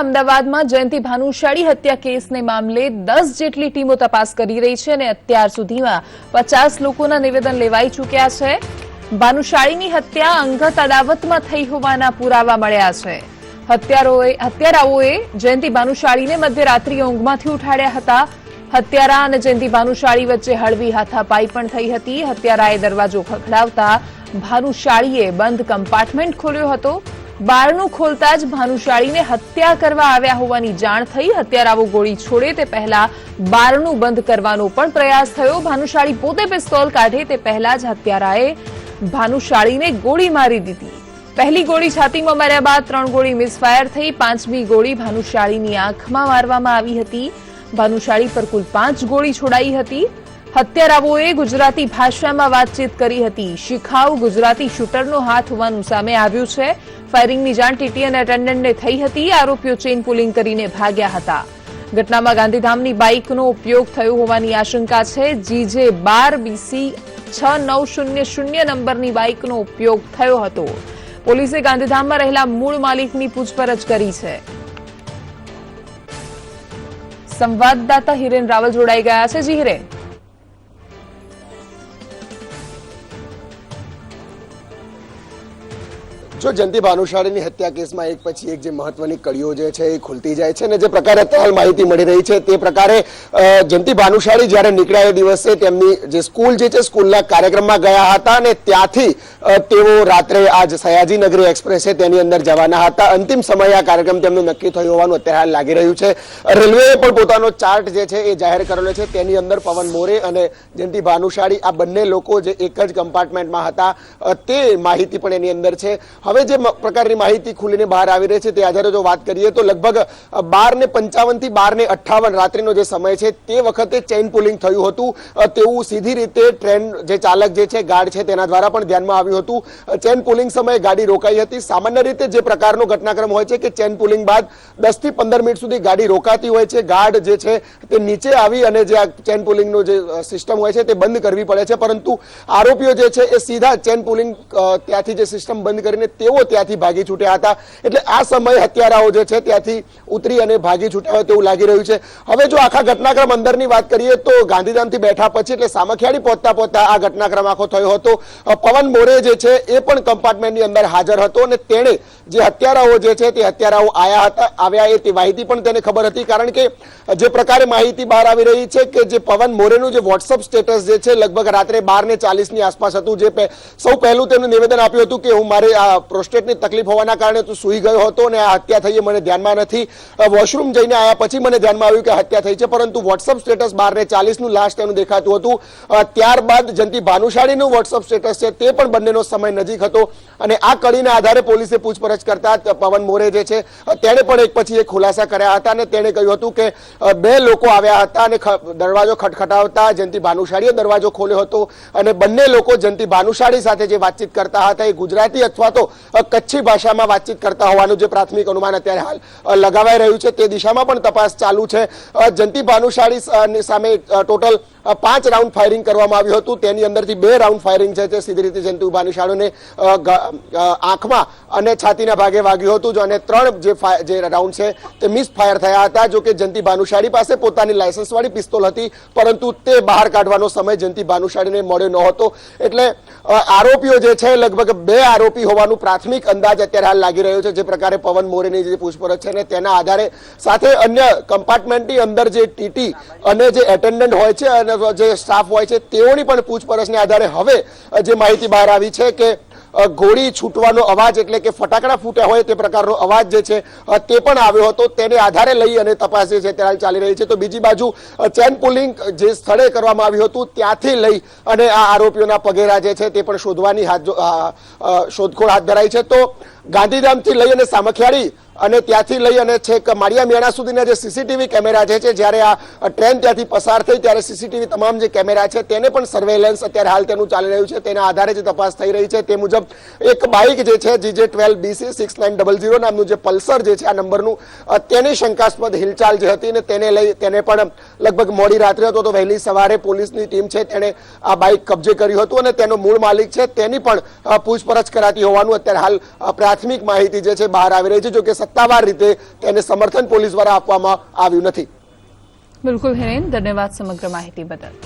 અમદાવાદમાં જયંતિ ભાનુશાળી હત્યા કેસને મામલે 10 જેટલી ટીમો તપાસ કરી રહી છે અને અત્યાર સુધીમાં 50 લોકોના નિવેદન લેવાઈ ચૂક્યા છે। ભાનુશાળીની હત્યા અંગત અદાવતમાં થઈ હોવાના પુરાવા મળ્યા છે। હત્યારાઓએ જયંતિ ભાનુશાળીને મધ્યરાત્રિએ ઊંઘમાંથી ઉઠાડ્યા હતા। હત્યારા અને જયંતિ ભાનુશાળી વચ્ચે હળવી હાથાપાઈ પણ થઈ હતી। હત્યારાએ દરવાજો ખખડાવતા ભાનુશાળીએ બંધ કમ્પાર્ટમેન્ટ ખોલ્યો હતો। બારણું ખોલતા જ ભાનુશાળીને હત્યા કરવા આવ્યા હોવાની જાણ થઈ। હત્યારાઓ ગોળી છોડે તે પહેલા બારણું બંધ કરવાનો પણ પ્રયાસ થયો। ભાનુશાળી પોતે પિસ્તોલ કાઢે તે પહેલા જ હત્યારાએ ભાનુશાળીને ગોળી મારી દીધી। પહેલી ગોળી છાતીમાં માર્યા બાદ 3 ગોળી મિસફાયર થઈ। 5મી ગોળી ભાનુશાળીની આંખમાં મારવામાં આવી હતી। ભાનુશાળી પર કુલ 5 ગોળી છોડાઈ હતી। હત્યારાઓએ ગુજરાતી ભાષામાં વાતચીત કરી હતી। શિખાઉ ગુજરાતી શૂટરનો હાથ હોવાનું સામે આવ્યું છે। ફાયરિંગની જાણ ટીટી અને એટેન્ડન્ટને થઈ હતી। આરોપીઓ ચેઇન પુલિંગ કરીને ભાગ્યા હતા। ઘટનામાં ગાંધીધામની બાઇકનો ઉપયોગ થયો હોવાની આશંકા છે। GJ 12 BC 6900 નંબરની બાઇકનો ઉપયોગ થયો હતો। પોલીસે ગાંધીધામમાં રહેલા મૂળ માલિકની પૂછપરછ કરી છે। સંવાદદાતા હિરેન રાવલ જોડાઈ ગયા છે। જી હિરેન, जो जयंति भानुशाळीनी हत्या केस में एक पछी एक जे महत्वनी कड़ीओ जे छे ए खुलती जाय छे ने जे प्रकारे तहाल माहिती मळी रही छे ते प्रकारे जयंति भानुशाळी ज्यारे निकळ्या ए दिवसे तेमनी जे स्कूल जे छे स्कूलना कार्यक्रममां गया हता अने त्यांथी तेओ रात्रे आज सयाजी नगरी एक्सप्रेस छे तेनी अंदर जवाना हता। अंतिम समय आ कार्यक्रम तेमनो नक्की थयो होवानुं अत्यारे लागी रह्युं छे। रेलवेए पण पोतानो चार्ट जे छे ए जाहेर करेलो छे। तेनी अंदर पवन मोरे अने जयंति भानुशाळी आ बंने लोको जे एक ज कम्पार्टमेंटमां हता ते माहिती पण एनी अंदर छे। હવે જે પ્રકારની માહિતી ખુલીને બહાર આવી રહી છે તે આધારે જો વાત કરીએ તો લગભગ 12:55 થી 12:58 રાત્રિનો જે સમય છે તે વખતે ચેઇન પુલિંગ થયું હતું તેવું સીધી રીતે ટ્રેન જે ચાલક જે છે ગાર્ડ છે તેના દ્વારા પણ ધ્યાનમાં આવ્યું હતું। ચેઇન પુલિંગ સમયે ગાડી રોકાઈ હતી। સામાન્ય રીતે જે પ્રકારનો ઘટનાક્રમ હોય છે કે ચેઇન પુલિંગ બાદ 10 થી 15 મિનિટ સુધી ગાડી રોકાતી હોય છે। ગાર્ડ જે છે તે નીચે આવી અને જે આ ચેઇન પુલિંગનો જે સિસ્ટમ હોય છે તે બંધ કરવી પડે છે, પરંતુ આરોપીઓ જે છે એ સીધા ચેઇન પુલિંગ ત્યાંથી જે સિસ્ટમ બંધ કરીને તેઓ ત્યાંથી ભાગી છૂટ્યા હતા। એટલે આ સમય હત્યારાઓ જે છે ત્યાંથી ઉતરી અને ભાગી છૂટ્યા હોય તેવું લાગી રહ્યું છે। હવે જો આખા ઘટનાક્રમ અંદરની વાત કરીએ તો ગાંધીધામથી બેઠા પછી એટલે સામખિયાળી પહોંચતા આ ઘટનાક્રમ આખો થયો હતો। પવન મોરે જે છે એ પણ કમ્પાર્ટમેન્ટની અંદર હાજર હતો અને તેણે જે હત્યારાઓ જે છે તે હત્યારાઓ આવ્યા એ તે માહિતી પણ તેને ખબર હતી, કારણ કે જે પ્રકારે માહિતી બહાર આવી રહી છે કે જે પવન મોરેનું જે વોટ્સઅપ સ્ટેટસ જે છે લગભગ રાત્રે 12:40 ની આસપાસ હતું। જે સૌ પહેલું તેમનું નિવેદન આપ્યું હતું કે હું મારે આ પ્રોસ્ટેટની તકલીફ હોવાના કારણે તું સૂઈ ગયો હતો અને આ હત્યા થઈ મને ધ્યાનમાં નથી। વોશરૂમ જઈને આવ્યા પછી મને ધ્યાનમાં આવ્યું કે હત્યા થઈ છે, પરંતુ વોટ્સઅપ સ્ટેટસ 12:40 નું લાસ્ટ એનું દેખાતું હતું। ત્યારબાદ જયંતિ ભાનુશાળીનું વોટ્સઅપ સ્ટેટસ છે તે પણ બંનેનો સમય નજીક હતો અને આ કડીના આધારે પોલીસે પૂછપરછ કરતા પવન મોરે જે છે તેણે પણ એક પછી એક ખુલાસા કર્યા હતા અને તેણે કહ્યું હતું કે 2 લોકો આવ્યા હતા અને દરવાજો ખટખટાવતા જયંતિ ભાનુશાળીએ દરવાજો ખોલ્યો હતો અને બંને લોકો જયંતિ ભાનુશાળી સાથે જે વાતચીત કરતા હતા એ ગુજરાતી અથવા તો કચ્છી ભાષામાં વાતચીત કરતા હોવાનું જે પ્રાથમિક અનુમાન અત્યારે હાલ લગાવાઈ રહ્યું છે તે દિશામાં પણ તપાસ ચાલુ છે। જયંતિ ભાનુશાળી સામે ટોટલ 5 રાઉન્ડ ફાયરિંગ કરવામાં આવ્યું હતું। તેની અંદરથી 2 રાઉન્ડ ફાયરિંગ છે તે સીધી રીતે જયંતિ ભાનુશાળીને આંખમાં અને છાતીના ભાગે વાગ્યું હતું અને 3 જે રાઉન્ડ છે તે મિસ ફાયર થયા હતા। જો કે જયંતિ ભાનુશાળી પાસે પોતાની લાયસન્સવાળી પિસ્તોલ હતી, પરંતુ તે બહાર કાઢવાનો સમય જયંતિ ભાનુશાળીને મળ્યો ન હતો। એટલે આરોપીઓ જે છે લગભગ 2 આરોપી હોવાનું પ્રાથમિક અંદાજ અત્યારે હાલ લાગી રહ્યો છે। જે પ્રકારે પવન મોરેની જે પૂછપરછ છે ને તેના આધારે સાથે અન્ય કમ્પાર્ટમેન્ટની અંદર જે ટીટી અને જે એટેન્ડન્ટ હોય છે અને જે સ્ટાફ હોય છે તેઓની પણ પૂછપરછને આધારે હવે જે માહિતી બહાર આવી છે કે ગોળી છૂટવાનો અવાજ એટલે કે ફટાકડા ફૂટ્યા હોય તે પ્રકારનો અવાજ જે છે તે પણ આવ્યો હતો। તેને આધારે લઈ અને તપાસ જે છે તે હાલ ચાલી રહી છે। તો બીજી બાજુ ચેન પુલિંગ જે સ્થળે કરવામાં આવ્યું હતું ત્યાંથી લઈ અને આ આરોપીઓના પગેરા જે છે તે પણ શોધવાની શોધખોળ હાથ ધરાઈ છે। તો ગાંધીધામથી લઈ અને સામખિયાળી અને ત્યાંથી લઈ અને છેક માળિયા મેણા સુધીના જે સીસીટીવી કેમેરા છે જ્યારે આ ટ્રેન ત્યાંથી પસાર થઈ ત્યારે સીસીટીવી તમામ જે કેમેરા છે તેને પણ સર્વેલન્સ અત્યારે હાલ તેનું ચાલી રહ્યું છે। તેના આધારે જે તપાસ થઈ રહી છે તે મુજબ એક બાઇક જે છે GJ 12 BC 6900 નામનું જે પલ્સર જે છે આ નંબરનું તેની શંકાસ્પદ હિલચાલ જે હતી ને તેને પણ લગભગ મોડી રાત્રે હતો તો વહેલી સવારે પોલીસની ટીમ છે તેણે આ બાઇક કબજે કર્યું હતું અને તેનો મૂળ માલિક છે તેની પણ પૂછપરછ કરાતી હોવાનું અત્યારે હાલ પ્રાથમિક માહિતી જે છે બહાર આવી રહી છે। જો કે સત્તાવાર રીતે તેને સમર્થન પોલીસ દ્વારા આપવામાં આવ્યું નથી. બિલકુલ હિરેન, ધન્યવાદ સમગ્ર માહિતી બદલ.